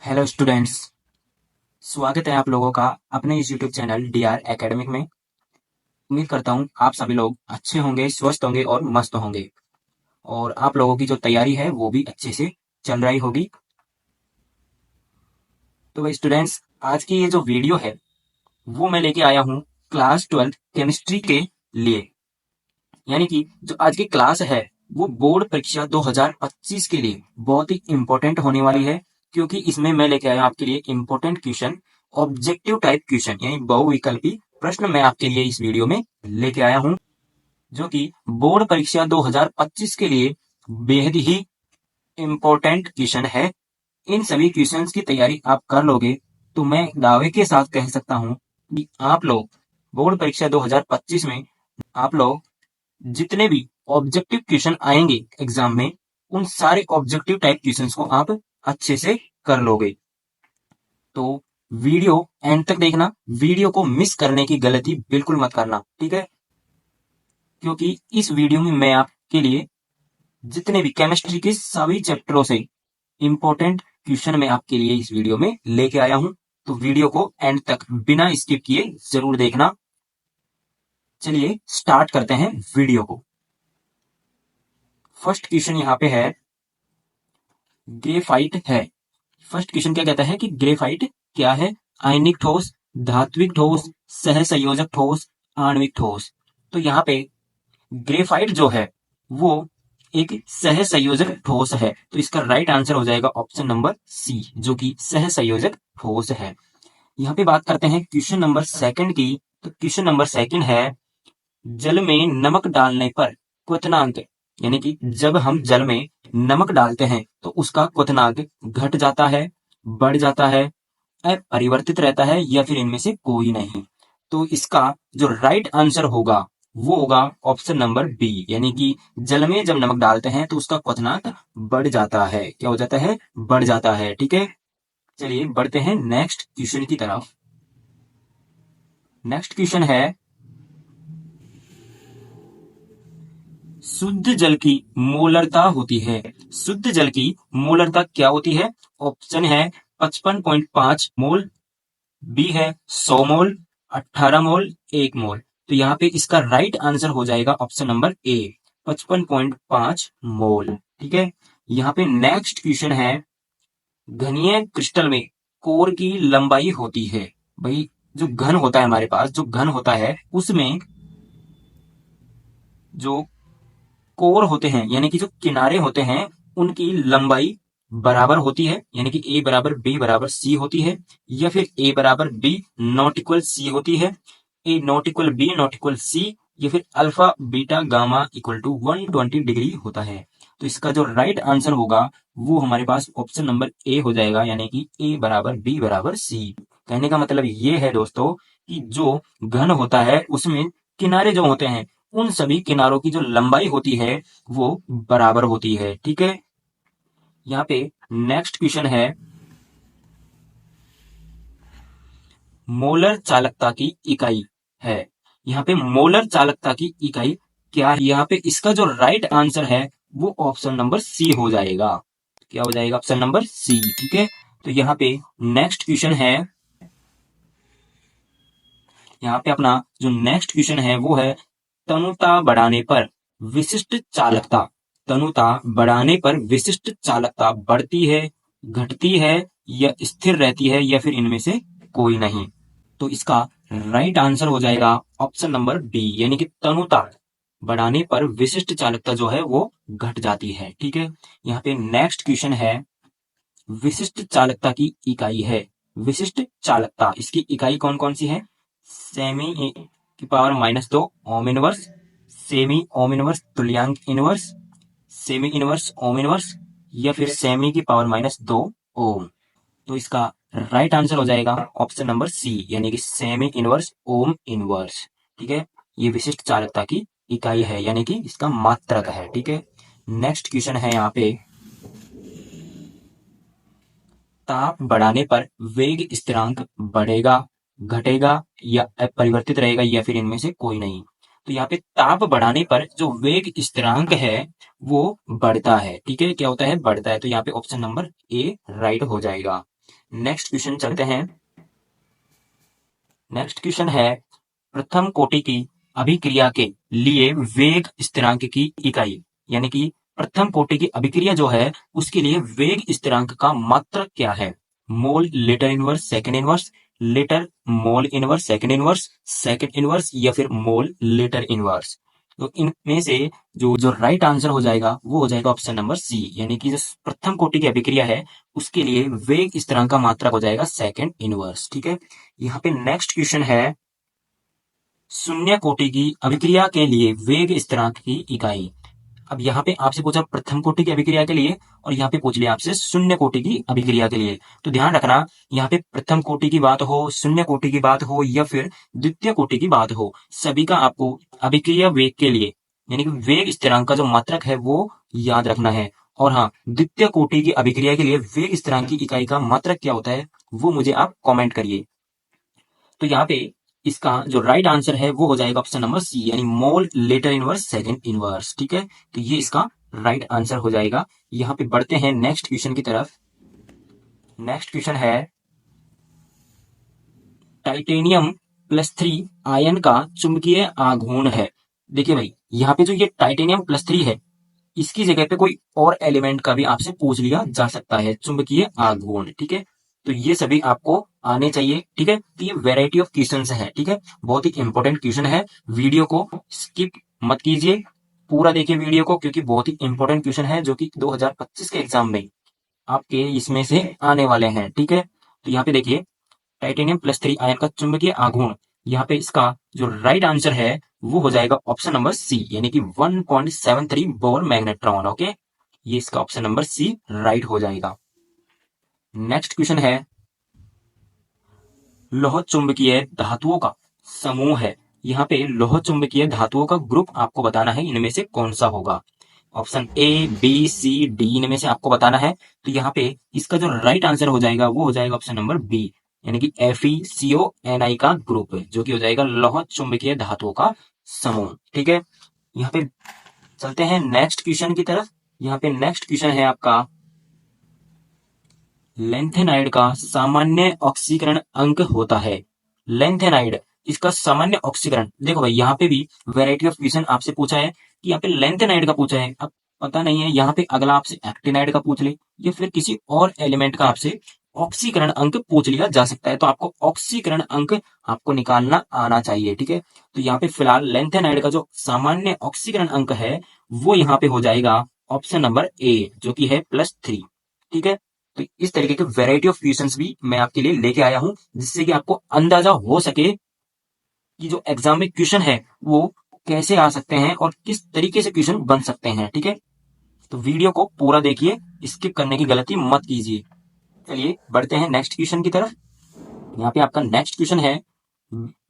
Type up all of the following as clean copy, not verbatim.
Hello students. स्वागत है आप लोगों का अपने इस यूट्यूब चैनल डीआर एकेडमिक में। उम्मीद करता हूँ आप सभी लोग अच्छे होंगे, स्वस्थ होंगे और मस्त होंगे, और आप लोगों की जो तैयारी है वो भी अच्छे से चल रही होगी। तो भाई स्टूडेंट्स, आज की ये जो वीडियो है वो मैं लेके आया हूँ क्लास 12 केमिस्ट्री के लिए। यानी कि जो आज की क्लास है वो बोर्ड परीक्षा 2025 के लिए बहुत ही इंपॉर्टेंट होने वाली है, क्योंकि इसमें मैं लेके आया आपके लिए important question, objective type question यानी बहुविकल्पी प्रश्न मैं आपके लिए इस वीडियो में लेके आया हूं, जो कि बोर्ड परीक्षा 2025 के लिए बेहद ही इंपॉर्टेंट क्वेश्चन है। इन सभी क्वेश्चंस की तैयारी आप कर लोगे तो मैं दावे के साथ कह सकता हूं कि आप लोग बोर्ड परीक्षा 2025 में आप लोग जितने भी ऑब्जेक्टिव क्वेश्चन आएंगे एग्जाम में, उन सारे ऑब्जेक्टिव टाइप क्वेश्चंस को आप अच्छे से कर लोगे। तो वीडियो एंड तक देखना, वीडियो को मिस करने की गलती बिल्कुल मत करना, ठीक है? क्योंकि इस वीडियो में मैं आपके लिए जितने भी केमिस्ट्री के सभी चैप्टरों से इंपॉर्टेंट क्वेश्चन मैं आपके लिए इस वीडियो में लेके आया हूं। तो वीडियो को एंड तक बिना स्किप किए जरूर देखना। चलिए स्टार्ट करते हैं वीडियो को। फर्स्ट क्वेश्चन यहाँ पे है, ग्रेफाइट है। फर्स्ट क्वेश्चन क्या कहता है कि ग्रेफाइट क्या है? आयनिक ठोस, धात्विक ठोस, सहसंयोजक ठोस, आणविक ठोस। तो यहाँ पे ग्रेफाइट जो है वो एक सहसंयोजक ठोस है, तो इसका राइट आंसर हो जाएगा ऑप्शन नंबर सी, जो कि सहसंयोजक ठोस है। यहाँ पे बात करते हैं क्वेश्चन नंबर सेकंड की। तो क्वेश्चन नंबर सेकंड है, जल में नमक डालने पर क्वथनांक, यानी कि जब हम जल में नमक डालते हैं तो उसका क्वथनांक घट जाता है, बढ़ जाता है, अपरिवर्तित रहता है, या फिर इनमें से कोई नहीं। तो इसका जो राइट आंसर होगा वो होगा ऑप्शन नंबर बी, यानी कि जल में जब नमक डालते हैं तो उसका क्वथनांक बढ़ जाता है। क्या हो जाता है? बढ़ जाता है, ठीक है। चलिए बढ़ते हैं नेक्स्ट क्वेश्चन की तरफ। नेक्स्ट क्वेश्चन है, शुद्ध जल की मोलरता होती है। शुद्ध जल की मोलरता क्या होती है? ऑप्शन है 55.5 मोल, बी है 100 मोल, 18 मोल, 1 मोल। तो यहाँ पे इसका राइट आंसर हो जाएगा ऑप्शन नंबर ए, 55.5 मोल, ठीक है। यहाँ पे नेक्स्ट क्वेश्चन है, घनीय क्रिस्टल में कोर की लंबाई होती है। भाई जो घन होता है हमारे पास, जो घन होता है उसमें जो कोर होते हैं यानी कि जो किनारे होते हैं उनकी लंबाई बराबर होती है, यानी कि ए बराबर बी बराबर सी होती है, या फिर ए बराबर बी नॉट इक्वल सी होती है, A not equal B not equal C, या फिर alpha beta gamma equal to 120 degree होता है। तो इसका जो राइट आंसर होगा वो हमारे पास ऑप्शन नंबर ए हो जाएगा, यानी कि ए बराबर बी बराबर सी। कहने का मतलब ये है दोस्तों कि जो घन होता है उसमें किनारे जो होते हैं उन सभी किनारों की जो लंबाई होती है वो बराबर होती है, ठीक है। यहाँ पे नेक्स्ट क्वेश्चन है, मोलर चालकता की इकाई है। यहाँ पे मोलर चालकता की इकाई क्या है? यहाँ पे इसका जो राइट आंसर है वो ऑप्शन नंबर सी हो जाएगा। क्या हो जाएगा? ऑप्शन नंबर सी, ठीक है। तो यहाँ पे नेक्स्ट क्वेश्चन है, यहाँ पे अपना जो नेक्स्ट क्वेश्चन है वो है, तनुता बढ़ाने पर विशिष्ट चालकता। तनुता बढ़ाने पर विशिष्ट चालकता बढ़ती है, घटती है, या स्थिर रहती है, या फिर इनमें से कोई नहीं। तो इसका राइट आंसर हो जाएगा ऑप्शन नंबर बी, यानी कि तनुता बढ़ाने पर विशिष्ट चालकता जो है वो घट जाती है, ठीक है। यहाँ पे नेक्स्ट क्वेश्चन है, विशिष्ट चालकता की इकाई है। विशिष्ट चालकता, इसकी इकाई कौन कौन सी है? सेमी की power -2 ohm inverse, semi ohm inverse तुल्यांक inverse, semi inverse ohm inverse, या फिर सेमी की पावर -2 ओम। तो इसका राइट आंसर हो जाएगा ऑप्शन नंबर सी, यानी कि सेमी इनवर्स ओम इनवर्स, ठीक है। ये विशिष्ट चालकता की इकाई है, यानी कि इसका मात्रक है, ठीक है। नेक्स्ट क्वेश्चन है यहाँ पे, ताप बढ़ाने पर वेग स्थिरांक बढ़ेगा, घटेगा, या अपरिवर्तित रहेगा, या फिर इनमें से कोई नहीं। तो यहाँ पे ताप बढ़ाने पर जो वेग स्थिरांक है वो बढ़ता है, ठीक है। क्या होता है? बढ़ता है। तो यहाँ पे ऑप्शन नंबर ए राइट हो जाएगा। नेक्स्ट क्वेश्चन चलते हैं। नेक्स्ट क्वेश्चन है, प्रथम कोटि की अभिक्रिया के लिए वेग स्थिरांक की इकाई, यानी कि प्रथम कोटि की अभिक्रिया जो है उसके लिए वेग स्थिरांक का मात्रक क्या है? Mole litre inverse second inverse, litre mole inverse second inverse या फिर मोल लीटर इनवर्स। तो इनमें से जो जो राइट आंसर हो जाएगा वो हो जाएगा ऑप्शन नंबर सी, यानी कि जो प्रथम कोटि की अभिक्रिया है उसके लिए वेग स्थिरांक का मात्रक हो जाएगा सेकंड इनवर्स। ठीक है, यहाँ पे नेक्स्ट क्वेश्चन है, शून्य कोटि की अभिक्रिया के लिए वेग स्थिरांक की इकाई। अब यहाँ पे आपसे पूछा प्रथम कोटि की अभिक्रिया के लिए और यहाँ पे पूछ लिया आपसे शून्य कोटि की अभिक्रिया के लिए। तो ध्यान रखना, यहाँ पे प्रथम कोटि की बात हो, शून्य कोटि की बात हो या फिर द्वितीय कोटि की बात हो, सभी का आपको अभिक्रिया वेग के लिए यानी कि वेग स्थिरांक का जो मात्रक है वो याद रखना है। और हाँ, द्वितीय कोटि की अभिक्रिया के लिए वेग स्थिरांक की इकाई का मात्रक क्या होता है वो मुझे आप कॉमेंट करिए। तो यहाँ पे इसका जो राइट आंसर है वो हो जाएगा ऑप्शन नंबर सी, यानी mole litre inverse second inverse. ठीक है, तो ये इसका राइट आंसर हो जाएगा। यहाँ पे बढ़ते हैं नेक्स्ट क्वेश्चन की तरफ। नेक्स्ट क्वेश्चन है, टाइटेनियम +3 आयन का चुंबकीय आघूर्ण है। देखिए भाई, यहाँ पे जो ये टाइटेनियम +3 है इसकी जगह पे कोई और एलिमेंट का भी आपसे पूछ लिया जा सकता है चुंबकीय आघूर्ण। ठीक है, तो ये सभी आपको आने चाहिए। ठीक है, तो ये वेराइटी ऑफ क्वेश्चंस है। ठीक है, बहुत ही इंपॉर्टेंट क्वेश्चन है, वीडियो को स्किप मत कीजिए, पूरा देखिए वीडियो को, क्योंकि बहुत ही इंपॉर्टेंट क्वेश्चन है जो कि 2025 के एग्जाम में आपके इसमें से आने वाले हैं। ठीक है, तो यहाँ पे देखिए, टाइटेनियम +3 आयन का चुंबकीय आघूर्ण, यहाँ पे इसका जो राइट आंसर है वो हो जाएगा ऑप्शन नंबर सी, यानी कि 1.73 बोर मैग्नेट्रॉन। ओके, ये इसका ऑप्शन नंबर सी राइट हो जाएगा। नेक्स्ट क्वेश्चन है, लौह चुंबकीय धातुओं का समूह है। यहाँ पे लौह चुंबकीय धातुओं का ग्रुप आपको बताना है, इनमें से कौन सा होगा। Option A B C D इनमें से आपको बताना है। तो यहाँ पे इसका जो राइट आंसर हो जाएगा वो हो जाएगा ऑप्शन नंबर बी, यानी कि FeCO Ni का ग्रुप, जो कि हो जाएगा लौह चुंबकीय धातुओं का समूह। ठीक है, यहाँ पे चलते हैं नेक्स्ट क्वेश्चन की तरफ। यहाँ पे नेक्स्ट क्वेश्चन है आपका, लेंथेनाइड का सामान्य ऑक्सीकरण अंक होता है। लेंथेनाइड, इसका सामान्य ऑक्सीकरण, देखो भाई यहाँ पे भी वैरायटी ऑफ क्वेश्चन आपसे पूछा है कि यहाँ पे लेंथेनाइड का पूछा है। अब पता नहीं है यहाँ पे अगला आपसे एक्टिनाइड का पूछ ले या फिर किसी और एलिमेंट का आपसे ऑक्सीकरण अंक पूछ लिया जा सकता है। तो आपको ऑक्सीकरण अंक आपको निकालना आना चाहिए। ठीक है, तो यहाँ पे फिलहाल लेंथेनाइड का जो सामान्य ऑक्सीकरण अंक है वो यहाँ पे हो जाएगा ऑप्शन नंबर ए, जो कि है +3। ठीक है, तो इस तरीके के वैरायटी ऑफ क्वेश्चंस भी मैं आपके लिए लेके आया हूं, जिससे कि आपको अंदाजा हो सके कि जो एग्जाम में क्वेश्चन है वो कैसे आ सकते हैं और किस तरीके से क्वेश्चन बन सकते हैं। ठीक है, तो वीडियो को पूरा देखिए, स्किप करने की गलती मत कीजिए। चलिए बढ़ते हैं नेक्स्ट क्वेश्चन की तरफ। यहाँ पे आपका नेक्स्ट क्वेश्चन है,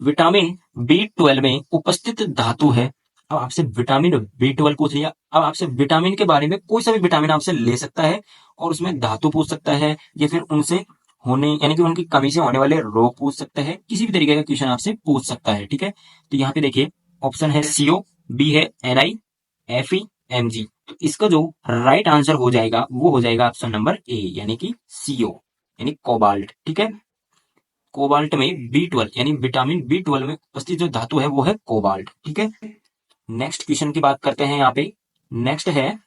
विटामिन B12 में उपस्थित धातु है। अब आपसे विटामिन B12 पूछ लिया, अब आपसे विटामिन के बारे में कोई सा भी विटामिन आपसे ले सकता है और उसमें धातु पूछ सकता है या फिर उनसे होने यानी कि उनकी कमी से होने वाले रोग पूछ सकता है, किसी भी तरीके का क्वेश्चन आपसे पूछ सकता है। ठीक है, तो यहाँ पे देखिए, ऑप्शन है CO, बी है Ni, FeMg। तो इसका जो राइट आंसर हो जाएगा वो हो जाएगा ऑप्शन नंबर ए, यानी कि CO, यानी कोबाल्ट। ठीक है, कोबाल्ट में B12 यानी विटामिन B12 में उपस्थित जो धातु है वो है कोबाल्ट। ठीक है, नेक्स्ट क्वेश्चन की बात करते हैं। यहाँ पे नेक्स्ट है,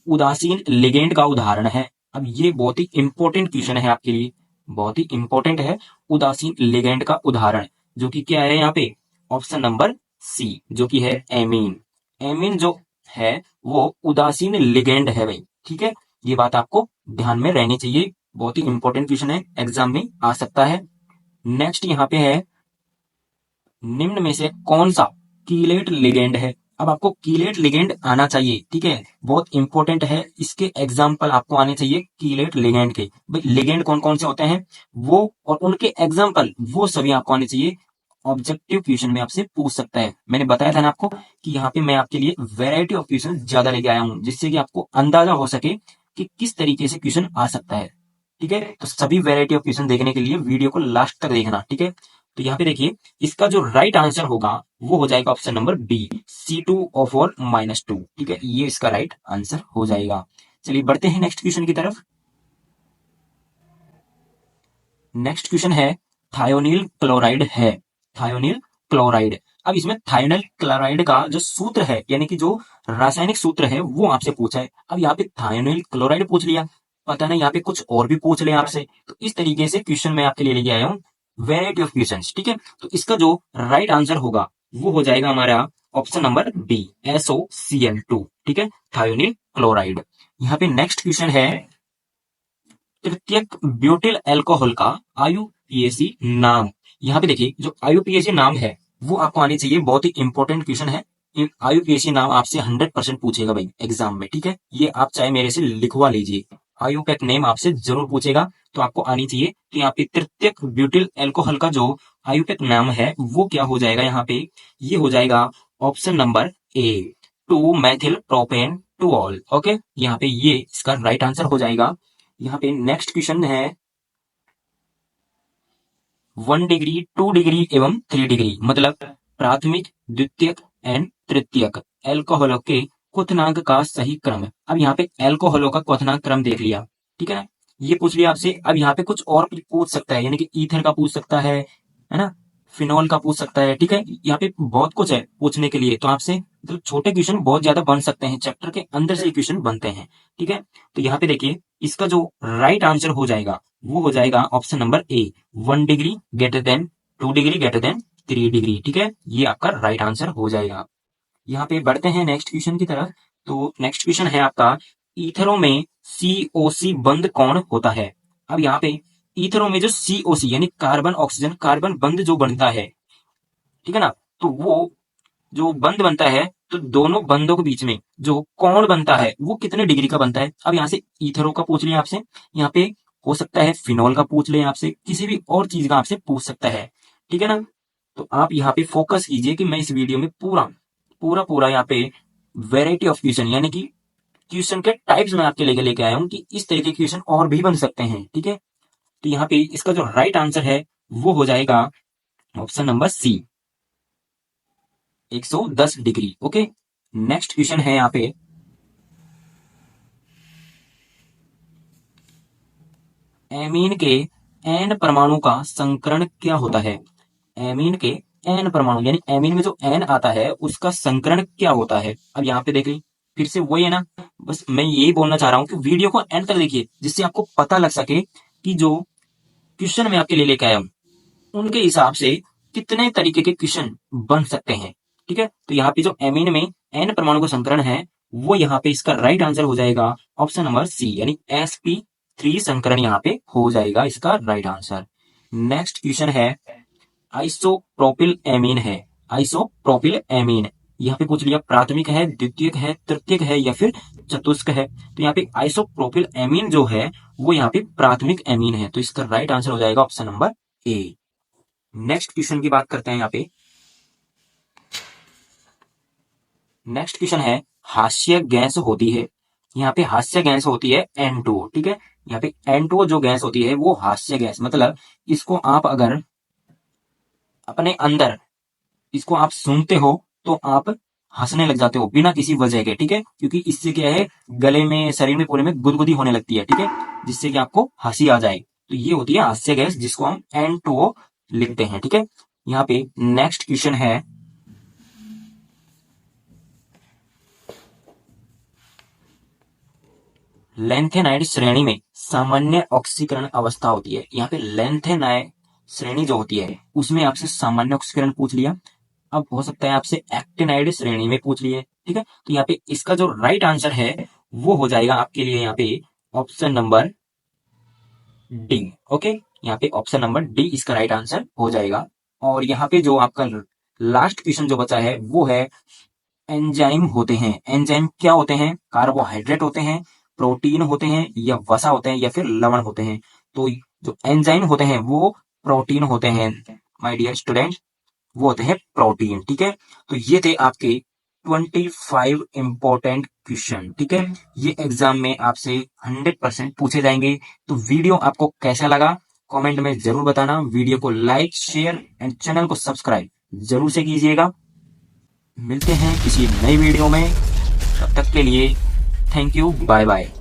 उदासीन लिगेंड का उदाहरण है। अब ये बहुत ही इंपॉर्टेंट क्वेश्चन है आपके लिए, बहुत ही इंपॉर्टेंट है। उदासीन लिगेंड का उदाहरण जो कि क्या है यहाँ पे ऑप्शन नंबर सी, जो कि है एमीन। एमीन जो है वो उदासीन लिगेंड है भाई। ठीक है, ये बात आपको ध्यान में रहनी चाहिए, बहुत ही इंपॉर्टेंट क्वेश्चन है, एग्जाम में आ सकता है। नेक्स्ट यहाँ पे है, निम्न में से कौन सा कीलेट लिगेंड है। अब आपको कीलेट लिगेंड आना चाहिए। ठीक है, बहुत इंपॉर्टेंट है, इसके एग्जाम्पल आपको आने चाहिए कीलेट लिगेंड के। भाई लिगेंड कौन कौन से होते हैं वो और उनके एग्जाम्पल वो सभी आपको आने चाहिए, ऑब्जेक्टिव क्वेश्चन में आपसे पूछ सकता है। मैंने बताया था ना आपको कि यहाँ पे मैं आपके लिए वेराइटी ऑफ क्वेश्चन ज्यादा लेके आया हूँ, जिससे कि आपको अंदाजा हो सके कि किस तरीके से क्वेश्चन आ सकता है। ठीक है, तो सभी वेराइटी ऑफ क्वेश्चन देखने के लिए वीडियो को लास्ट तक देखना। ठीक है, तो यहाँ पे देखिए, इसका जो राइट आंसर होगा वो हो जाएगा ऑप्शन नंबर बी, C2O4-2। ठीक है, ये इसका राइट आंसर हो जाएगा। चलिए बढ़ते हैं नेक्स्ट क्वेश्चन की तरफ। नेक्स्ट क्वेश्चन है थायोनिल क्लोराइड है, थायोनिल क्लोराइड। अब इसमें थायोनिल क्लोराइड का जो सूत्र है यानी कि जो रासायनिक सूत्र है वो आपसे पूछा है। अब यहाँ पे थायोनिल क्लोराइड पूछ लिया, पता नहीं यहाँ पे कुछ और भी पूछ ले आपसे। तो इस तरीके से क्वेश्चन मैं आपके लिए लेके आया हूँ, वेराइटी ऑफ क्वेश्चन, ठीक है। तो इसका जो राइट आंसर होगा वो हो जाएगा हमारा ऑप्शन नंबर बी, SOCl2, ठीक है, थायोनिल क्लोराइड। यहाँ पे नेक्स्ट क्वेश्चन है तृतीयक ब्यूटिल अल्कोहल का IUPAC नाम। यहाँ पे देखिए जो IUPAC नाम है वो आपको आनी चाहिए, बहुत ही इंपॉर्टेंट क्वेश्चन है। IUPAC नाम आपसे 100% पूछेगा भाई एग्जाम में, ठीक है। ये आप चाहे मेरे से लिखवा लीजिए, IUPAC नेम आपसे जरूर पूछेगा, तो आपको आनी चाहिए। तो यहाँ पे तृतीयक ब्यूटिल अल्कोहल का जो IUPAC नाम है वो क्या हो जाएगा, यहाँ पे ये हो जाएगा option number A, 2 methyl propane two ol. Okay, यहाँ पे ये इसका राइट आंसर हो जाएगा। यहाँ पे नेक्स्ट क्वेश्चन है 1 डिग्री, 2 डिग्री एवं 3 डिग्री, मतलब प्राथमिक, द्वितीयक एंड तृतीयक एल्कोहलों के क्वथनांक का सही क्रम। अब यहाँ पे एल्कोहलों का क्वथनांक क्रम देख लिया, ठीक है ना, ये पूछ लिया आपसे। अब यहाँ पे कुछ और भी पूछ सकता है, यानी कि ईथर का पूछ सकता है ना, फिनॉल का पूछ सकता है, ठीक है। यहाँ पे बहुत कुछ है पूछने के लिए, तो आपसे मतलब छोटे क्वेश्चन बहुत ज्यादा बन सकते हैं, चैप्टर के अंदर से क्वेश्चन बनते हैं, ठीक है। तो यहाँ पे देखिए इसका जो राइट आंसर हो जाएगा वो हो जाएगा ऑप्शन नंबर ए, 1 degree greater than 2 degree greater than 3 degree, ठीक है, ये आपका राइट आंसर हो जाएगा। यहाँ पे बढ़ते हैं नेक्स्ट क्वेश्चन की तरफ। तो नेक्स्ट क्वेश्चन है आपका ईथरों में COC बंध कौन होता है। अब यहाँ पे ईथरों में जो COC यानी कार्बन ऑक्सीजन कार्बन बंध जो बनता है, ठीक है ना, तो वो जो बंध बनता है तो दोनों बंधों के बीच में जो कोण बनता है वो कितने डिग्री का बनता है। अब यहाँ से ईथरो का पूछ लिया आपसे, यहाँ पे हो सकता है फिनॉल का पूछ ले आपसे, किसी भी और चीज का आपसे पूछ सकता है, ठीक है ना। तो आप यहाँ पे फोकस कीजिए कि मैं इस वीडियो में पूरा पूरा पूरा यहाँ पे वेराइटी ऑफ क्वेश्चन यानी कि क्वेश्चन के टाइप्स में आपके लेके आया हूँ कि इस तरह के क्वेश्चन और भी बन सकते हैं, ठीक है। तो यहाँ पे इसका जो राइट आंसर है वो हो जाएगा option number C, 110 degree. Okay, next question है यहाँ पे एमीन के एन परमाणु का संकरण क्या होता है। एमीन के एन परमाणु यानी एमीन में जो एन आता है उसका संकरण क्या होता है। अब यहाँ पे देखिए फिर से वही है ना, बस मैं यही बोलना चाह रहा हूँ कि वीडियो को एंड तक देखिए जिससे आपको पता लग सके कि जो क्वेश्चन मैं आपके लिए लेके आया हूँ उनके हिसाब से कितने तरीके के क्वेश्चन बन सकते हैं, ठीक है। तो यहाँ पे जो एमीन में एन परमाणु का संकरण है वो यहाँ पे इसका राइट आंसर हो जाएगा ऑप्शन नंबर सी, यानी sp3 संकरण यहाँ पे हो जाएगा इसका राइट आंसर। नेक्स्ट क्वेश्चन है आइसोप्रोपिल एमीन है, आइसोप्रोपिल एमीन यहाँ पे पूछ लिया प्राथमिक है, द्वितीयक है, तृतीयक है या फिर चतुष्क है। तो यहाँ पे आइसोप्रोपिल एमीन जो है वो यहाँ पे प्राथमिक एमीन है, तो इसका राइट आंसर हो जाएगा ऑप्शन नंबर ए। नेक्स्ट क्वेश्चन की बात करते हैं यहाँ पे। नेक्स्ट क्वेश्चन है हास्य गैस होती है, यहाँ पे हास्य गैस होती है N2O, ठीक है। यहाँ पे N2O जो गैस होती है वो हास्य गैस, मतलब इसको आप अगर अपने अंदर इसको आप सूंघते हो तो आप हंसने लग जाते हो बिना किसी वजह के, ठीक है, क्योंकि इससे क्या है गले में शरीर में पूरे में गुदगुदी होने लगती है, ठीक है, जिससे कि आपको हंसी आ जाए। तो ये होती है हास्य गैस जिसको हम N2O लिखते हैं, ठीक है। यहाँ पे नेक्स्ट क्वेश्चन है लेंथेनाइड श्रेणी में सामान्य ऑक्सीकरण अवस्था होती है। यहाँ पे लेंथेनाइड श्रेणी जो होती है उसमें आपसे सामान्य ऑक्सीकरण पूछ लिया, अब हो सकता है आपसे एक्टिनाइड श्रेणी में पूछ लिए, ठीक है। तो यहाँ पे इसका जो राइट आंसर है वो हो जाएगा आपके लिए यहाँ पे ऑप्शन नंबर डी। ओके, यहाँ पे ऑप्शन नंबर डी इसका राइट आंसर हो जाएगा। और यहाँ पे जो आपका लास्ट क्वेश्चन जो बचा है वो है एंजाइम होते हैं। एंजाइम क्या होते हैं, कार्बोहाइड्रेट होते हैं, प्रोटीन होते हैं या वसा होते हैं या फिर लवण होते हैं। तो जो एंजाइम होते हैं वो प्रोटीन होते हैं माय डियर स्टूडेंट, वो होते हैं प्रोटीन, ठीक है। तो ये थे आपके 25 इंपॉर्टेंट क्वेश्चन, ठीक है, ये एग्जाम में आपसे 100% पूछे जाएंगे। तो वीडियो आपको कैसा लगा कमेंट में जरूर बताना, वीडियो को लाइक शेयर एंड चैनल को सब्सक्राइब जरूर से कीजिएगा। मिलते हैं किसी नई वीडियो में, तब तक के लिए थैंक यू, बाय बाय।